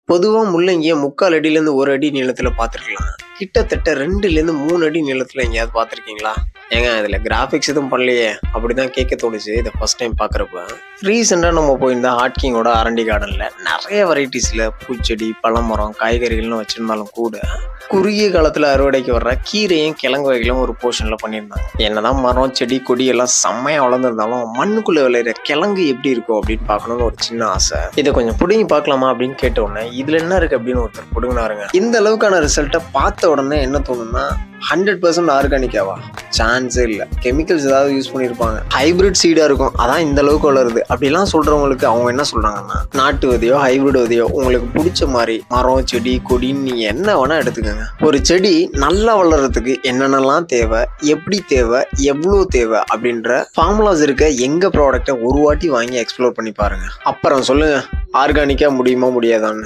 பொதுவா முள்ளங்கிய 3/4 அடியிலேருந்து 1 அடி நீளத்துல பார்த்துருக்கலாம். கிட்டத்தட்ட 2லேருந்து 3 அடி நீளத்துல எங்கேயாவது பார்த்துருக்கீங்களா? ஏங்க இதுல கிராஃபிக்ஸ் எதுவும் பண்ணலையே அப்படிதான் கேட்க தோணுச்சு இதை ஃபர்ஸ்ட் டைம் பார்க்குறப்ப. ரீசெண்டாக நம்ம போயிருந்த ஹார்ட் கிங்கோட ஆரண்டி கார்டனில் நிறைய வெரைட்டிஸில் பூச்செடி, பழமரம், காய்கறிகள்னு வச்சுருந்தாலும் கூட குறுகிய காலத்தில் அறுவடைக்கு வர்ற கீரையும் கிழங்கு வகைகளும் ஒரு போர்ஷனில் பண்ணியிருந்தாங்க. என்னதான் மரம், செடி, கொடி எல்லாம் செம்மையாக வளர்ந்துருந்தாலும் மண்ணுக்குள்ளே விளையிற கிழங்கு எப்படி இருக்கும் அப்படின்னு பார்க்கணும்னு ஒரு சின்ன ஆசை. இதை கொஞ்சம் பிடுங்கி பார்க்கலாமா அப்படின்னு கேட்ட உடனே இதில் என்ன இருக்குது அப்படின்னு ஒருத்தர் பிடுங்கினாருங்க. இந்த அளவுக்கான ரிசல்ட்டை பார்த்த உடனே என்ன தோணுன்னா 100% ஆர்கானிக்காவா? சான்ஸே இல்லை. கெமிக்கல்ஸ் ஏதாவது யூஸ் பண்ணியிருப்பாங்க, ஹைபிரிட் சீடாக இருக்கும், அதான் இந்த அளவுக்கு வளருது அப்படிலாம் சொல்கிறவங்களுக்கு அவங்க என்ன சொல்கிறாங்கன்னா, நாட்டு விதையோ ஹைபிரிட் விதையோ உங்களுக்கு பிடிச்ச மாதிரி மரம், செடி, கொடின்னு நீங்கள் என்ன வேணால் எடுத்துக்கோங்க. ஒரு செடி நல்லா வளர்கிறதுக்கு என்னென்னலாம் தேவை, எப்படி தேவை, எவ்வளோ தேவை அப்படின்ற ஃபார்முலாஸ் இருக்க எங்கள் ப்ராடக்டை ஒரு வாட்டி வாங்கி எக்ஸ்ப்ளோர் பண்ணி பாருங்கள். அப்புறம் சொல்லுங்கள் ஆர்கானிக்காக முடியுமா முடியாதான்னு.